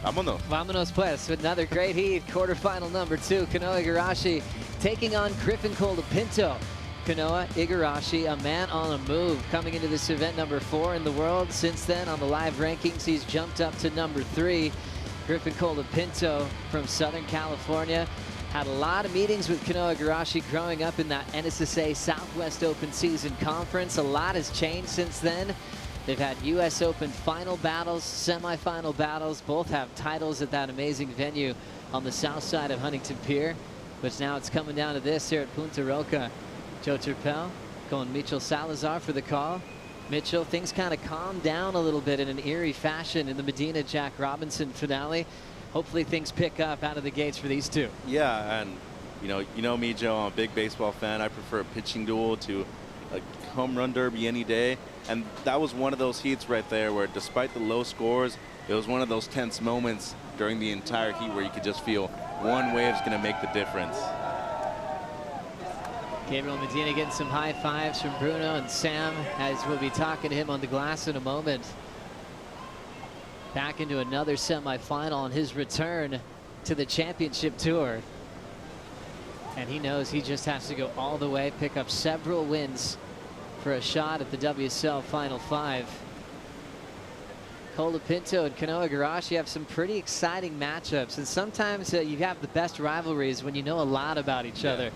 Vámonos. Vámonos pues. Another great heat. Quarterfinal number 2. Kanoa Igarashi taking on Griffin Colapinto. Kanoa Igarashi, a man on a move, coming into this event number 4 in the world. Since then, on the live rankings, he's jumped up to number 3. Griffin Colapinto from Southern California. Had a lot of meetings with Kanoa Igarashi growing up in that NSSA Southwest Open Season Conference. A lot has changed since then. They've had US Open final battles, semifinal battles. Both have titles at that amazing venue on the south side of Huntington Pier. But now it's coming down to this here at Punta Roca. Joe Turpel going Mitchell Salazar for the call. Mitchell, things kind of calmed down a little bit in an eerie fashion in the Medina Jack Robinson finale. Hopefully things pick up out of the gates for these two. Yeah, and you know me, Joe, I'm a big baseball fan. I prefer a pitching duel to a home run derby any day. And that was one of those heats right there where, despite the low scores, it was one of those tense moments during the entire heat where you could just feel one wave's going to make the difference. Gabriel Medina getting some high fives from Bruno and Sam, as we'll be talking to him on the glass in a moment. Back into another semifinal on his return to the championship tour. And he knows he just has to go all the way, pick up several wins for a shot at the WSL Final 5. Colapinto and Kanoa Igarashi have some pretty exciting matchups, and sometimes you have the best rivalries when you know a lot about each other.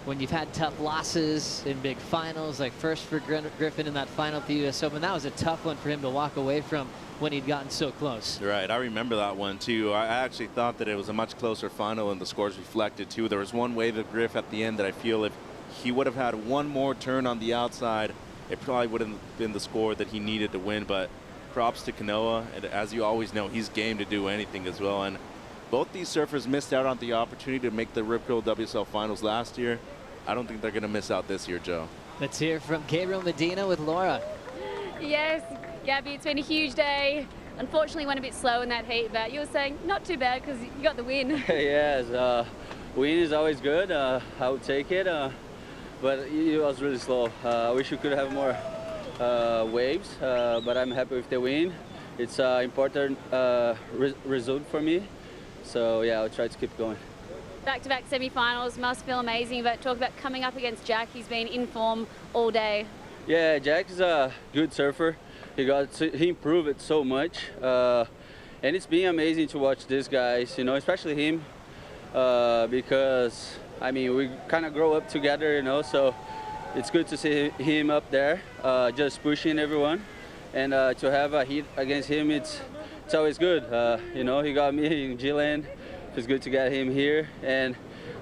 When you've had tough losses in big finals, like first for Griffin in that final at the US Open. That was a tough one for him to walk away from when he'd gotten so close. Right, I remember that one too. I actually thought that it was a much closer final, and the scores reflected too. There was one wave of Griff at the end that I feel if he would have had one more turn on the outside, it probably would have been the score that he needed to win. But props to Kanoa, and as you always know, he's game to do anything as well. And both these surfers missed out on the opportunity to make the rippable WSL Finals last year. I don't think they're going to miss out this year, Joe. Let's hear from Gabriel Medina with Laura. Yes, Gabby, it's been a huge day. Unfortunately, went a bit slow in that heat, but you were saying not too bad because you got the win. Yes, win is always good. I would take it, but it was really slow. I wish we could have more waves, but I'm happy with the win. It's an important result for me. So yeah, I'll try to keep going. Back-to-back semi-finals must feel amazing, but talk about coming up against Jack. He's been in form all day. Yeah, Jack is a good surfer. He improved it so much, and it's been amazing to watch these guys, especially him, because I mean we kind of grow up together, so it's good to see him up there, just pushing everyone, and to have a hit against him, it's always good. He got me in G-Land. It's good to get him here, and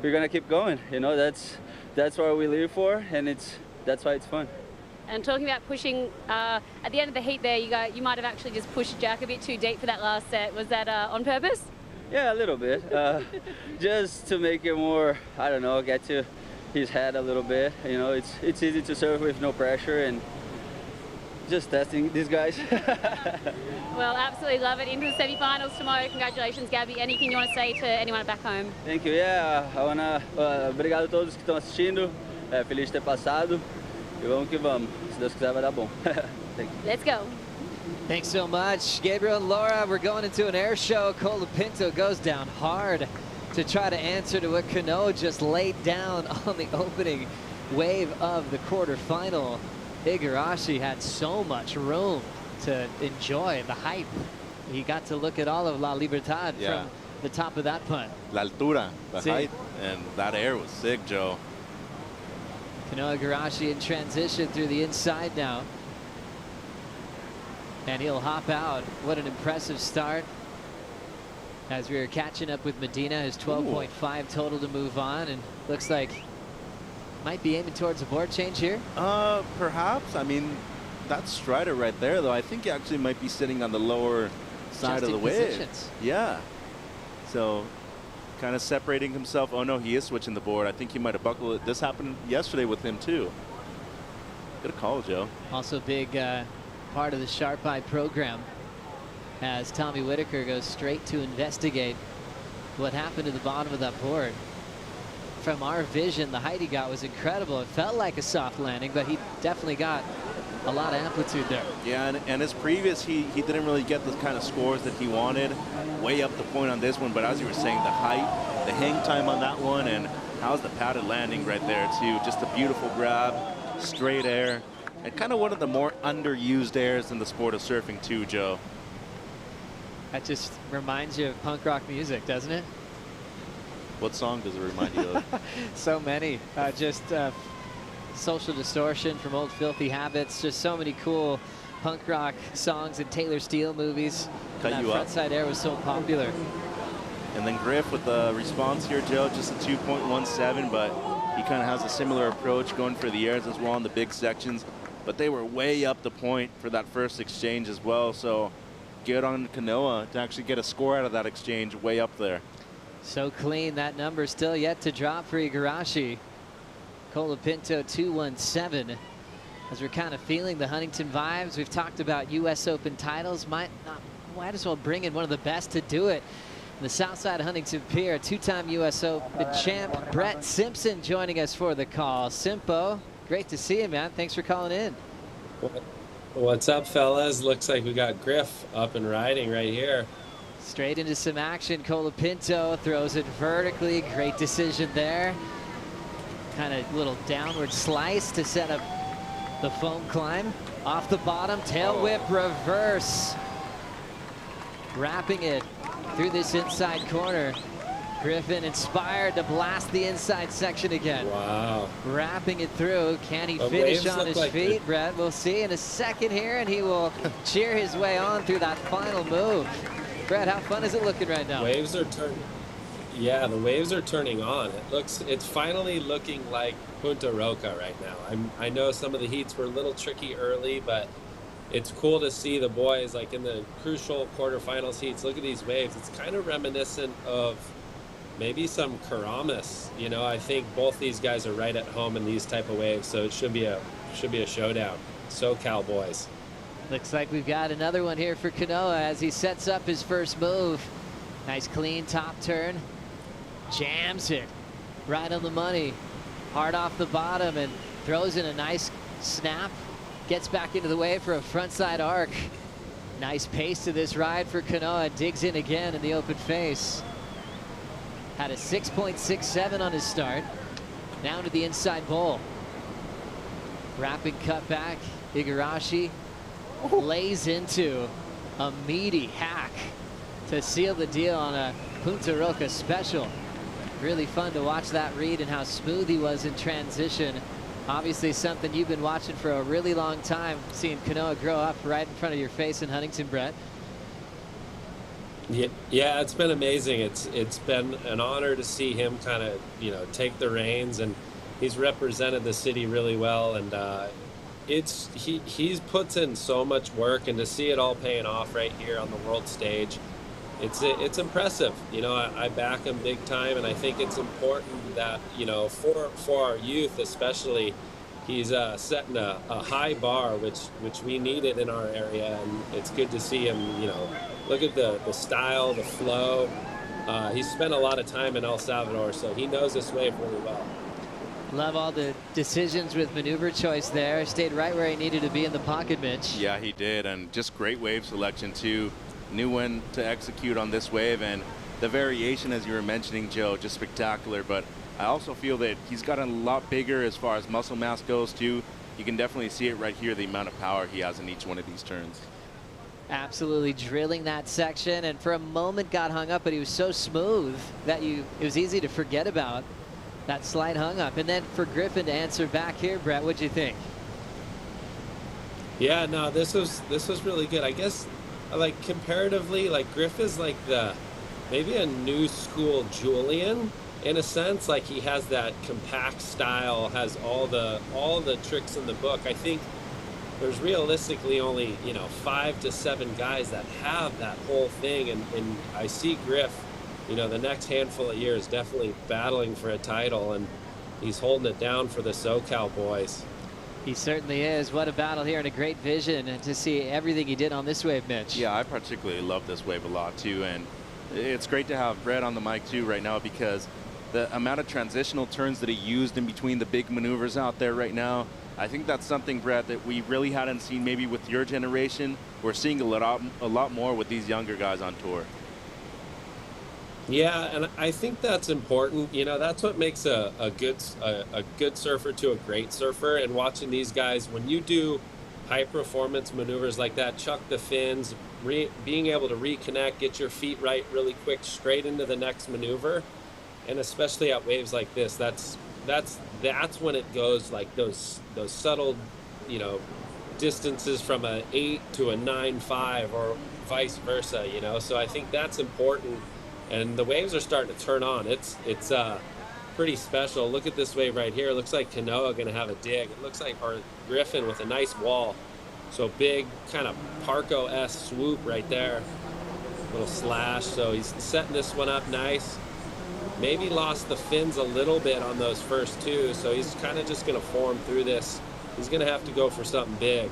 we're gonna keep going. That's what we live for, and that's why it's fun. And talking about pushing, at the end of the heat there, you might have actually just pushed Jack a bit too deep for that last set. Was that on purpose? Yeah, a little bit, just to make it more, I don't know, get to his head a little bit. It's easy to serve with no pressure, and just testing these guys. Well, absolutely love it. Into the semi-finals tomorrow. Congratulations, Gabby. Anything you want to say to anyone back home? Thank you. Yeah, I wanna obrigado a todos que estão assistindo. Feliz de ter passado. E vamos que vamos. Se Deus quiser vai dar bom. Thank you. Let's go. Thanks so much, Gabriel and Laura. We're going into an air show. Colapinto goes down hard to try to answer to what Kanoa just laid down on the opening wave of the quarterfinal. Igarashi had so much room to enjoy the hype. He got to look at all of La Libertad from the top of that punt. La altura, the height, and that air was sick, Joe. Kanoa Igarashi in transition through the inside now. And he'll hop out. What an impressive start. As we are catching up with Medina, his 12.5 total to move on, and looks like might be aiming towards a board change here. Perhaps. I mean, that's Strider right there, though. I think he actually might be sitting on the lower side of the wave. Yeah. So, kind of separating himself. Oh no, he is switching the board. I think he might have buckled it. This happened yesterday with him too. Good call, Joe. Also big part of the Sharp Eye program, as Tommy Whitaker goes straight to investigate what happened to the bottom of that board. From our vision, the height he got was incredible. It felt like a soft landing, but he definitely got a lot of amplitude there. Yeah, and his previous, he didn't really get the kind of scores that he wanted. Way up the point on this one, but as you were saying, the height, the hang time on that one, and how's the padded landing right there too. Just a beautiful grab, straight air, and kind of one of the more underused airs in the sport of surfing too, Joe. That just reminds you of punk rock music, doesn't it? What song does it remind you of? So many. Just Social Distortion from Old Filthy Habits. Just so many cool punk rock songs and Taylor Steele movies. Cut you up. That frontside air was so popular. And then Griff with the response here, Joe, just a 2.17, but he kind of has a similar approach going for the airs as well in the big sections. But they were way up the point for that first exchange as well. So good on Kanoa to actually get a score out of that exchange way up there. So clean. That number still yet to drop for Igarashi. Colapinto 217. As we're kind of feeling the Huntington vibes, we've talked about U.S. Open titles. Might as well bring in one of the best to do it. The Southside Huntington Pier, two-time U.S. Open champ Brett Simpson joining us for the call. Simpo, great to see you, man. Thanks for calling in. What's up, fellas? Looks like we got Griff up and riding right here. Straight into some action. Colapinto throws it vertically. Great decision there. Kind of little downward slice to set up the foam climb. Off the bottom, tail whip reverse. Wrapping it through this inside corner. Griffin inspired to blast the inside section again. Wow. Wrapping it through. Can he finish on his feet, Brett? We'll see in a second here, and he will cheer his way on through that final move. Brett, how fun is it looking right now? Waves are turning. Yeah, the waves are turning on. It's finally looking like Punta Roca right now. I know some of the heats were a little tricky early, but it's cool to see the boys like in the crucial quarterfinals heats. Look at these waves. It's kind of reminiscent of maybe some Karamas. You know, I think both these guys are right at home in these type of waves, so it should be a showdown. SoCal boys. Looks like we've got another one here for Kanoa as he sets up his first move. Nice clean top turn. Jams it right on the money. Hard off the bottom and throws in a nice snap. Gets back into the wave for a frontside arc. Nice pace to this ride for Kanoa. Digs in again in the open face. Had a 6.67 on his start. Now to the inside bowl. Rapid cut back. Igarashi lays into a meaty hack to seal the deal on a Punta Roca special. Really fun to watch that read and how smooth he was in transition. Obviously something you've been watching for a really long time, seeing Kanoa grow up right in front of your face in Huntington, Brett. Yeah, it's been amazing. It's been an honor to see him kind of, you know, take the reins, and he's represented the city really well, and he's puts in so much work, and to see it all paying off right here on the world stage, it's impressive. You know, I back him big time, and I think it's important that, you know, for our youth especially, he's setting a high bar, which we needed in our area, and it's good to see him, you know, look at the style, the flow. He's spent a lot of time in El Salvador, so he knows this wave really well. Love all the decisions with maneuver choice there. Stayed right where he needed to be in the pocket, Mitch. Yeah, he did, and just great wave selection too. Knew when to execute on this wave, and the variation, as you were mentioning, Joe, just spectacular. But I also feel that he's gotten a lot bigger as far as muscle mass goes too. You can definitely see it right here, the amount of power he has in each one of these turns. Absolutely drilling that section, and for a moment got hung up, but he was so smooth that it was easy to forget about that slight hung up. And then for Griffin to answer back here, Brett, what'd you think? Yeah, no, this was really good. I guess, like, comparatively, like, Griff is like maybe a new school Julian in a sense. Like, he has that compact style, has all the tricks in the book. I think there's realistically only, you know, 5 to 7 guys that have that whole thing, and I see Griff, you know, the next handful of years definitely battling for a title, and he's holding it down for the SoCal boys. He certainly is. What a battle here, and a great vision, and to see everything he did on this wave, Mitch. Yeah, I particularly love this wave a lot too, and it's great to have Brett on the mic too right now, because the amount of transitional turns that he used in between the big maneuvers out there right now, I think that's something, Brett, that we really hadn't seen maybe with your generation. We're seeing a lot more with these younger guys on tour. Yeah, and I think that's important. You know, that's what makes a good surfer to a great surfer. And watching these guys, when you do high performance maneuvers like that, chuck the fins, being able to reconnect, get your feet right really quick, straight into the next maneuver, and especially at waves like this, that's when it goes like those subtle, you know, distances from a 8 to a 9.5 or vice versa. You know, so I think that's important. And the waves are starting to turn on. It's pretty special. Look at this wave right here. It looks like Kanoa going to have a dig. It looks like our Griffin with a nice wall. So big kind of Parko-esque swoop right there. Little slash. So he's setting this one up nice. Maybe lost the fins a little bit on those first two. So he's kind of just going to form through this. He's going to have to go for something big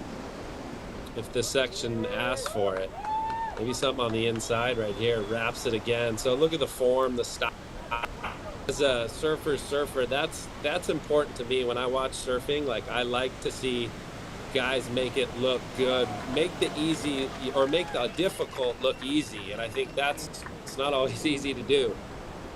if this section asks for it. Maybe something on the inside right here, wraps it again. So look at the form, the style. As a surfer, that's important to me when I watch surfing. Like, I like to see guys make it look good, make the easy or make the difficult look easy. And I think it's not always easy to do.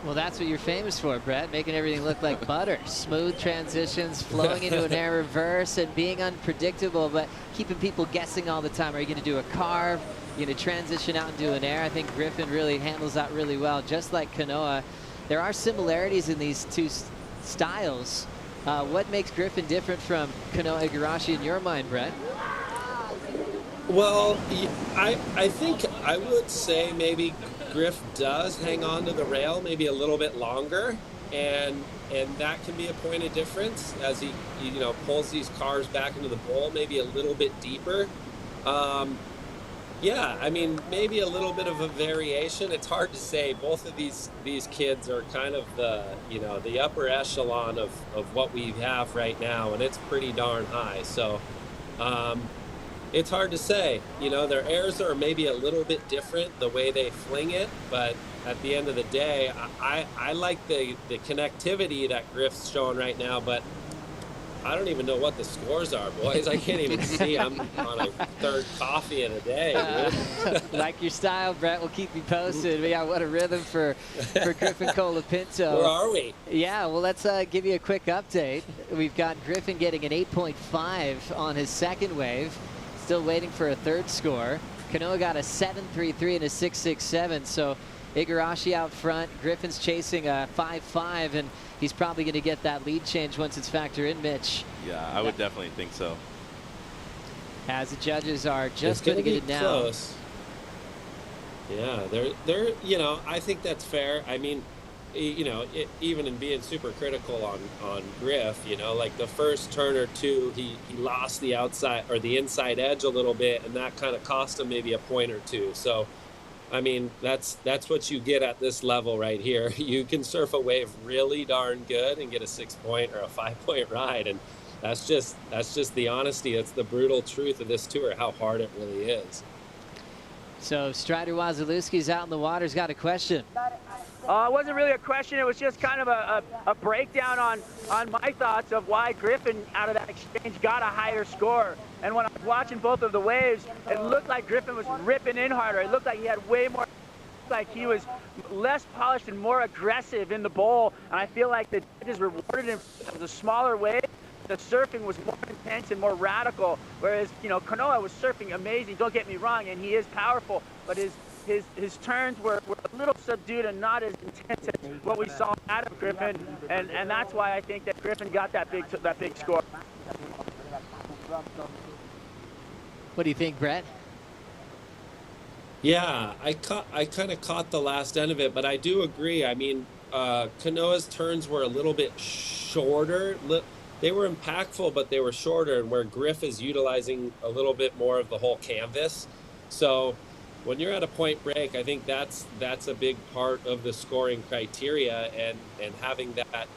Well, that's what you're famous for, Brett, making everything look like butter. Smooth transitions, flowing into an air reverse, and being unpredictable, but keeping people guessing all the time. Are you going to do a carve? You're going to transition out and do an air? I think Griffin really handles that really well, just like Kanoa. There are similarities in these two styles. What makes Griffin different from Kanoa Igarashi in your mind, Brett? Well, I think I would say maybe Griff does hang on to the rail maybe a little bit longer, and that can be a point of difference as he you know, pulls these cars back into the bowl maybe a little bit deeper. Yeah, I mean, maybe a little bit of a variation. It's hard to say. Both of these kids are kind of the, you know, the upper echelon of what we have right now, and it's pretty darn high. So it's hard to say. You know, their airs are maybe a little bit different, the way they fling it, but at the end of the day, I like the connectivity that Griff's showing right now, but I don't even know what the scores are, boys. I can't even see. I'm on a third coffee in a day, dude. Like your style, Brett. We'll keep you posted. Yeah, what a rhythm for Griffin Colapinto. Where are we? Yeah, well, let's give you a quick update. We've got Griffin getting an 8.5 on his second wave. Still waiting for a third score. Kanoa got a 7.33 and a 6.67. So Igarashi out front. Griffin's chasing a 5.5, and he's probably going to get that lead change once it's factored in, Mitch. Yeah, I would definitely think so. As the judges are just going to get it down. Close. Yeah, they're you know, I think that's fair. I mean, you know, even in being super critical on Griff, you know, like the first turn or two, he lost the outside or the inside edge a little bit, and that kind of cost him maybe a point or two. So, I mean, that's what you get at this level right here. You can surf a wave really darn good and get a 6-point or a 5-point ride, and that's just the honesty. It's the brutal truth of this tour, how hard it really is. So Strider Wazalewski's out in the water. He's got a question. It wasn't really a question. It was just kind of a breakdown on my thoughts of why Griffin, out of that exchange, got a higher score. And when I was watching both of the waves, it looked like Griffin was ripping in harder. It looked like he had way more, like he was less polished and more aggressive in the bowl. And I feel like the judges rewarded him for the smaller wave. The surfing was more intense and more radical, whereas, you know, Kanoa was surfing amazing, don't get me wrong, and he is powerful, but his turns were a little subdued and not as intense as what we saw out of Griffin, and that's why I think that Griffin got that big score. What do you think, Brett? Yeah, I kind of caught the last end of it, but I do agree. I mean, Kanoa's turns were a little bit shorter. They were impactful, but they were shorter, and where Griff is utilizing a little bit more of the whole canvas. So when you're at a point break, I think that's a big part of the scoring criteria, and having that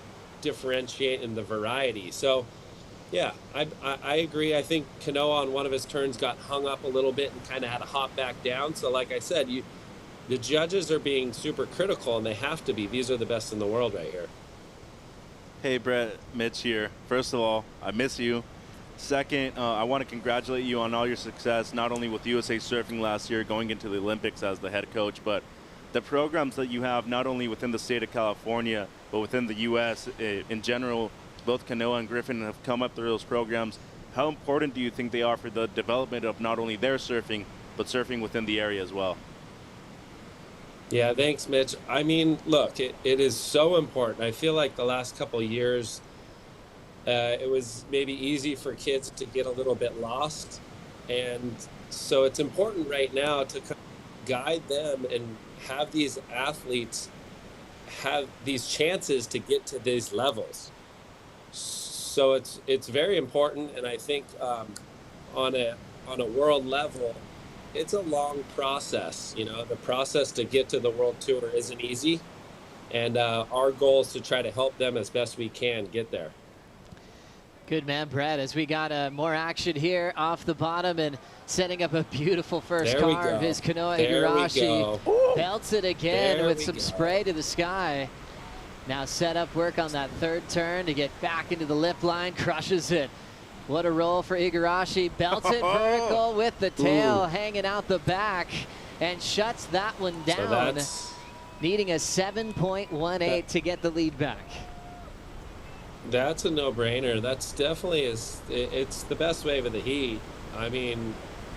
differentiate in the variety. So yeah, I agree. I think Kanoa on one of his turns got hung up a little bit and kind of had to hop back down. So like I said, the judges are being super critical, and they have to be. These are the best in the world right here. Hey, Brett, Mitch here. First of all, I miss you. Second, I want to congratulate you on all your success, not only with USA Surfing last year, going into the Olympics as the head coach, but the programs that you have not only within the state of California, but within the U.S. In general. Both Kanoa and Griffin have come up through those programs. How important do you think they are for the development of not only their surfing, but surfing within the area as well? Yeah, thanks, Mitch. I mean, look, it is so important. I feel like the last couple of years, it was maybe easy for kids to get a little bit lost. And so it's important right now to guide them and have these athletes have these chances to get to these levels. So it's very important, and I think on a world level, it's a long process. You know, the process to get to the World Tour isn't easy, and our goal is to try to help them as best we can get there. Good man, Brett, as we got more action here off the bottom and setting up a beautiful first carve is Kanoa Igarashi. Belts it again with some spray to the sky. Now set up work on that third turn to get back into the lip line, crushes it. What a roll for Igarashi, belts it vertical with the tail hanging out the back and shuts that one down, needing a 7.18 to get the lead back. That's a no-brainer. That's definitely it's the best wave of the heat. I mean,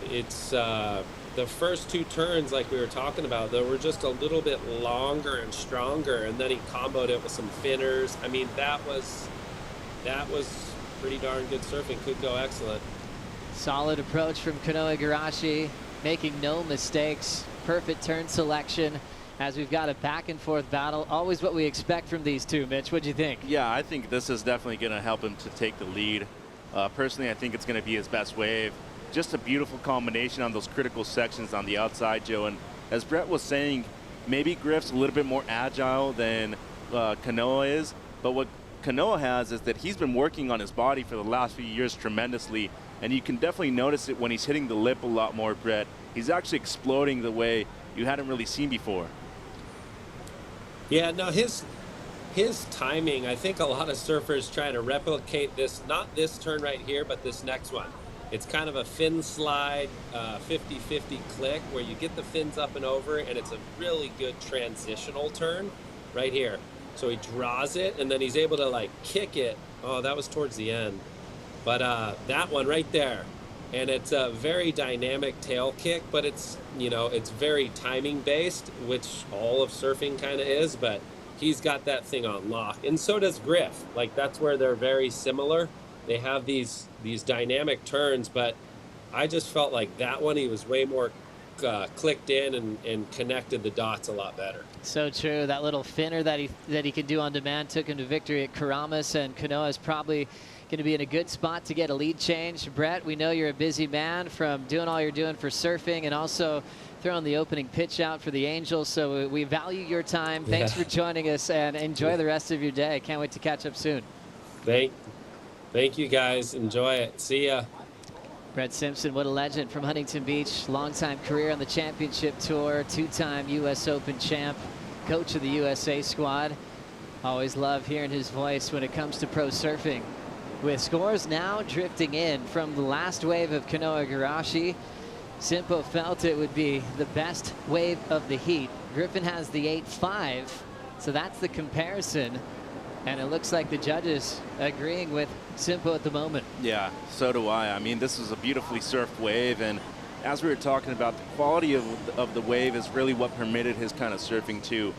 it's the first two turns, like we were talking about, they were just a little bit longer and stronger, and then he comboed it with some finners. I mean, that was pretty darn good surfing. Could go excellent. Solid approach from Kanoa Igarashi, making no mistakes. Perfect turn selection. As we've got a back and forth battle, always what we expect from these two. Mitch, what do you think? Yeah, I think this is definitely going to help him to take the lead. Personally, I think it's going to be his best wave. Just a beautiful combination on those critical sections on the outside, Joe. And as Brett was saying, maybe Griff's a little bit more agile than Kanoa is. But what Kanoa has is that he's been working on his body for the last few years tremendously. And you can definitely notice it when he's hitting the lip a lot more, Brett. He's actually exploding the way you hadn't really seen before. Yeah, no, his timing, I think a lot of surfers try to replicate this, not this turn right here, but this next one. It's kind of a fin slide, 50-50 click where you get the fins up and over, and it's a really good transitional turn right here. So he draws it, and then he's able to like kick it. Oh, that was towards the end. But that one right there. And it's a very dynamic tail kick, but it's, you know, it's very timing based, which all of surfing kind of is, but he's got that thing on lock. And so does Griff. Like, that's where they're very similar. They have these dynamic turns, but I just felt like that one, he was way more clicked in and connected the dots a lot better. So true. That little finner that he can do on demand took him to victory at Karamas, and Kanoa is probably going to be in a good spot to get a lead change. Brett, we know you're a busy man from doing all you're doing for surfing and also throwing the opening pitch out for the Angels, so we value your time. Thanks for joining us, and enjoy the rest of your day. Can't wait to catch up soon. Thank you, guys. Enjoy it. See ya. Brett Simpson, what a legend from Huntington Beach. Long-time career on the championship tour, two-time U.S. Open champ, coach of the USA squad. Always love hearing his voice when it comes to pro surfing. With scores now drifting in from the last wave of Kanoa Igarashi, Simpo felt it would be the best wave of the heat. Griffin has the 8.5, so that's the comparison. And it looks like the judges agreeing with Simpo at the moment. Yeah, so do I. I mean, this is a beautifully surfed wave, and as we were talking about, the quality of the wave is really what permitted his kind of surfing too.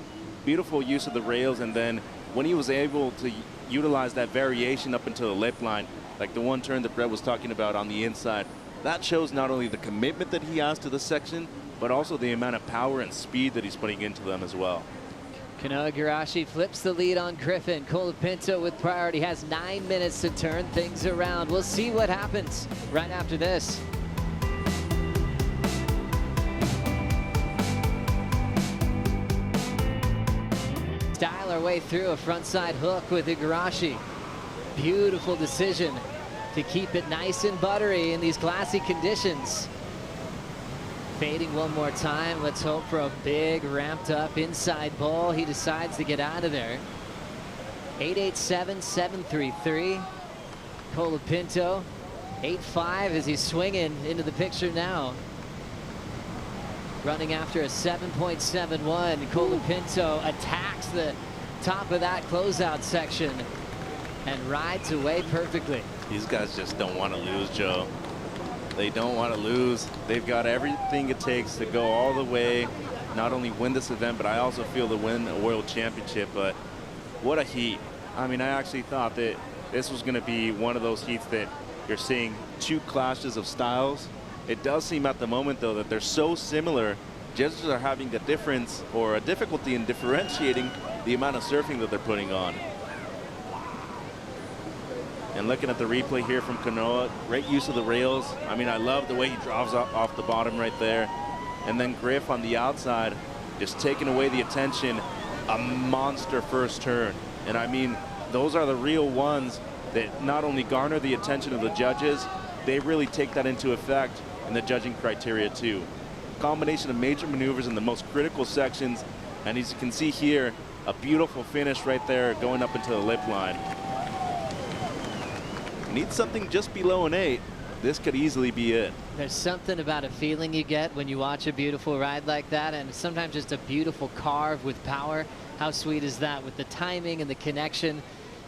Beautiful use of the rails, and then when he was able to utilize that variation up into the lip line, like the one turn that Brett was talking about on the inside, that shows not only the commitment that he has to the section, but also the amount of power and speed that he's putting into them as well. Kanoa Igarashi flips the lead on Griffin. Colapinto with priority has 9 minutes to turn things around. We'll see what happens right after this. Style our way through a frontside hook with Igarashi. Beautiful decision to keep it nice and buttery in these glassy conditions. Fading one more time. Let's hope for a big ramped up inside bowl. He decides to get out of there. 887-733. Colapinto 8-5 as he's swinging into the picture now. Running after a 7.71. Colapinto attacks the top of that closeout section and rides away perfectly. These guys just don't want to lose, Joe. They don't want to lose. They've got everything it takes to go all the way, not only win this event, but I also feel to win a world championship. But what a heat. I mean, I actually thought that this was going to be one of those heats that you're seeing two clashes of styles. It does seem at the moment, though, that they're so similar. Judges are having a difference or a difficulty in differentiating the amount of surfing that they're putting on. And looking at the replay here from Kanoa, great use of the rails. I mean, I love the way he drives off the bottom right there. And then Griff on the outside, just taking away the attention. A monster first turn. And I mean, those are the real ones that not only garner the attention of the judges, they really take that into effect in the judging criteria too. Combination of major maneuvers in the most critical sections, and as you can see here, a beautiful finish right there going up into the lip line. Need something just below an 8. This could easily be it. There's something about a feeling you get when you watch a beautiful ride like that, and sometimes just a beautiful carve with power. How sweet is that with the timing and the connection?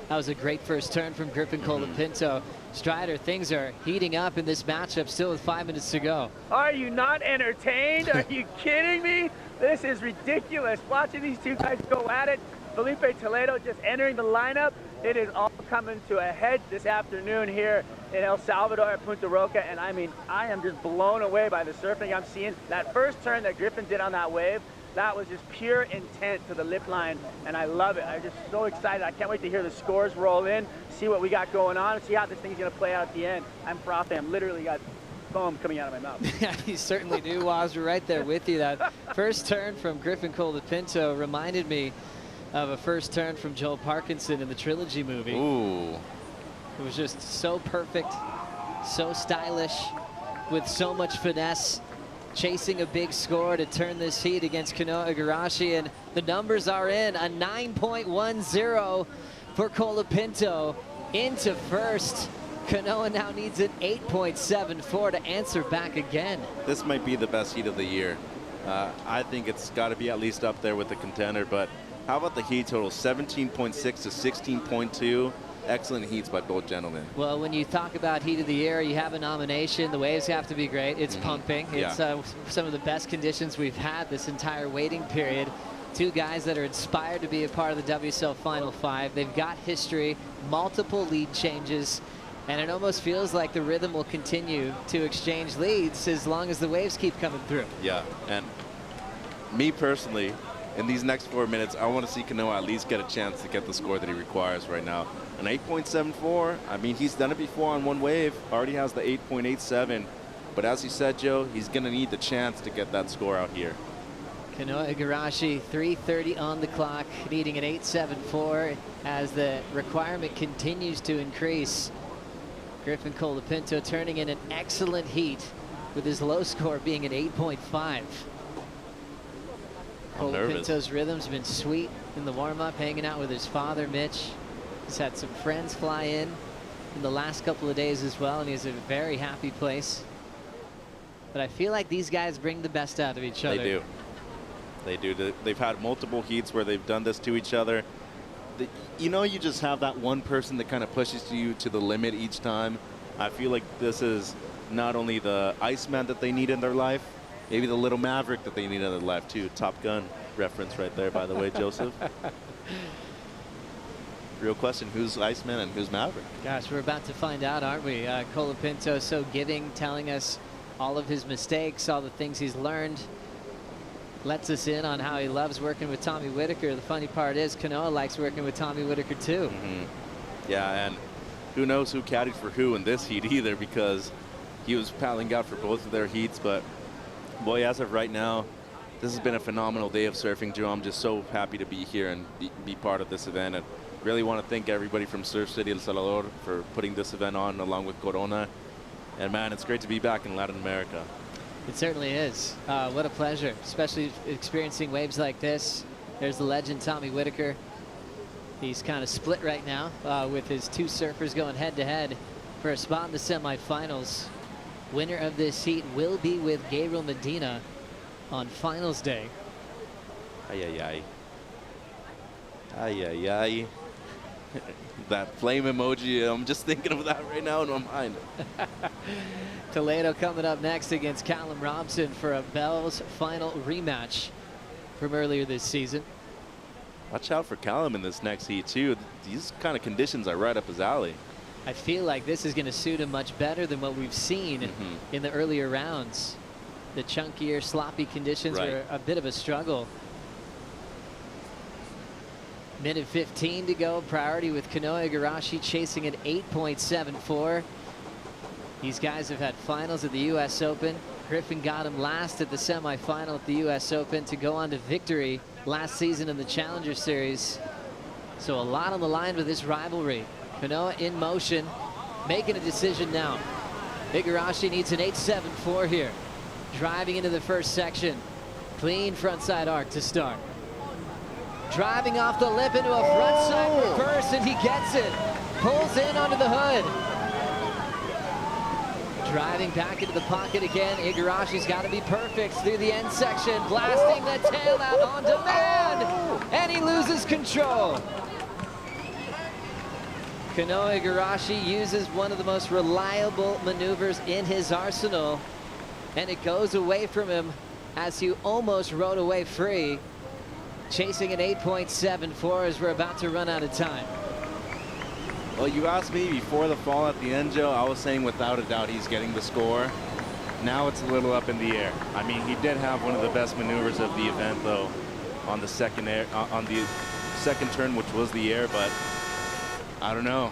That was a great first turn from Griffin Colapinto. Strider, things are heating up in this matchup still with 5 minutes to go. Are you not entertained? Are you kidding me? This is ridiculous. Watching these two guys go at it. Felipe Toledo just entering the lineup. It is all coming to a head this afternoon here in El Salvador at Punta Roca. And I mean, I am just blown away by the surfing I'm seeing. That first turn that Griffin did on that wave, that was just pure intent to the lip line, and I love it. I'm just so excited. I can't wait to hear the scores roll in, see what we got going on, and see how this thing's going to play out at the end. I'm frothy. I'm literally got foam coming out of my mouth. Yeah, you certainly do, Woz. We're right there with you. That first turn from Griffin Colapinto reminded me of a first turn from Joel Parkinson in the Trilogy movie. Ooh. It was just so perfect, so stylish, with so much finesse. Chasing a big score to turn this heat against Kanoa Igarashi, and the numbers are in. A 9.10 for Colapinto into first. Kanoa now needs an 8.74 to answer back again. This might be the best heat of the year. I think it's got to be at least up there with the contender, but how about the heat total? 17.6 to 16.2. Excellent heats by both gentlemen. Well, when you talk about heat of the year, you have a nomination. The waves have to be great. It's pumping. It's some of the best conditions we've had this entire waiting period. Two guys that are inspired to be a part of the WSL Final 5. They've got history, multiple lead changes, and it almost feels like the rhythm will continue to exchange leads as long as the waves keep coming through. Yeah, and me personally, in these next 4 minutes, I want to see Kanoa at least get a chance to get the score that he requires right now. An 8.74, I mean, he's done it before on one wave, already has the 8.87. But as you said, Joe, he's going to need the chance to get that score out here. Kanoa Igarashi, 3:30 on the clock, needing an 8.74 as the requirement continues to increase. Griffin Colapinto turning in an excellent heat with his low score being an 8.5. Colapinto's rhythm's been sweet in the warm-up, hanging out with his father, Mitch. He's had some friends fly in the last couple of days as well, and he's in a very happy place. But I feel like these guys bring the best out of each other. They do. They do. They've had multiple heats where they've done this to each other. You know, you just have that one person that kind of pushes you to the limit each time. I feel like this is not only the Iceman that they need in their life, maybe the little Maverick that they need in their life too. Top Gun reference right there, by the way, Joseph. Real question, who's Iceman and who's Maverick? Gosh, we're about to find out, aren't we? Colapinto so giving, telling us all of his mistakes, all the things he's learned. Lets us in on how he loves working with Tommy Whitaker. The funny part is Kanoa likes working with Tommy Whitaker too. Yeah, and who knows who caddied for who in this heat either, because he was paddling out for both of their heats. But boy, as of right now, this has been a phenomenal day of surfing, Joe. I'm just so happy to be here and be part of this event. And really want to thank everybody from Surf City El Salvador for putting this event on along with Corona. And man, it's great to be back in Latin America. It certainly is. What a pleasure, especially experiencing waves like this. There's the legend Tommy Whitaker. He's kind of split right now with his two surfers going head to head for a spot in the semifinals. Winner of this heat will be with Gabriel Medina on finals day. Ay, ay, ay. Ay, ay, ay. That flame emoji, I'm just thinking of that right now in my mind. Toledo coming up next against Callum Robson for a Bell's final rematch from earlier this season. Watch out for Callum in this next heat too. These kind of conditions are right up his alley. I feel like this is going to suit him much better than what we've seen in the earlier rounds. The chunkier, sloppy conditions were a bit of a struggle. Minute 15 to go. Priority with Kanoa Igarashi chasing an 8.74. These guys have had finals at the U.S. Open. Griffin got him last at the semifinal at the U.S. Open to go on to victory last season in the Challenger Series. So a lot on the line with this rivalry. Kanoa in motion, making a decision now. Igarashi needs an 8.74 here. Driving into the first section. Clean frontside arc to start. Driving off the lip into a frontside reverse, and he gets it. Pulls in onto the hood. Driving back into the pocket again. Igarashi's got to be perfect through the end section. Blasting the tail out on demand. And he loses control. Kanoa Igarashi uses one of the most reliable maneuvers in his arsenal. And it goes away from him as he almost rode away free. Chasing an 8.74 as we're about to run out of time. Well, you asked me before the fall at the end, Joe. I was saying without a doubt he's getting the score. Now it's a little up in the air. I mean, he did have one of the best maneuvers of the event, though, on the second turn, which was the air. But I don't know.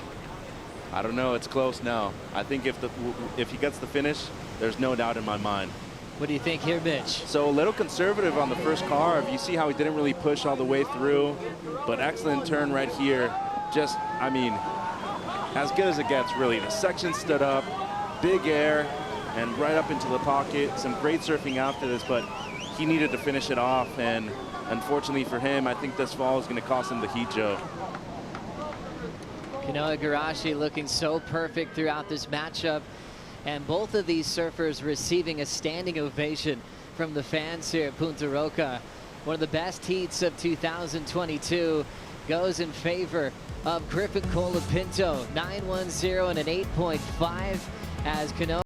I don't know. It's close now. I think if he gets the finish, there's no doubt in my mind. What do you think here, Mitch? So a little conservative on the first carve. You see how he didn't really push all the way through, but excellent turn right here. Just, I mean, as good as it gets, really. The section stood up, big air, and right up into the pocket. Some great surfing after this, but he needed to finish it off, and unfortunately for him, I think this fall is going to cost him the heat, Joe. Kanoa Igarashi looking so perfect throughout this matchup. And both of these surfers receiving a standing ovation from the fans here at Punta Roca. One of the best heats of 2022 goes in favor of Griffin Colapinto. 9.10 and an 8.5 as Kanoa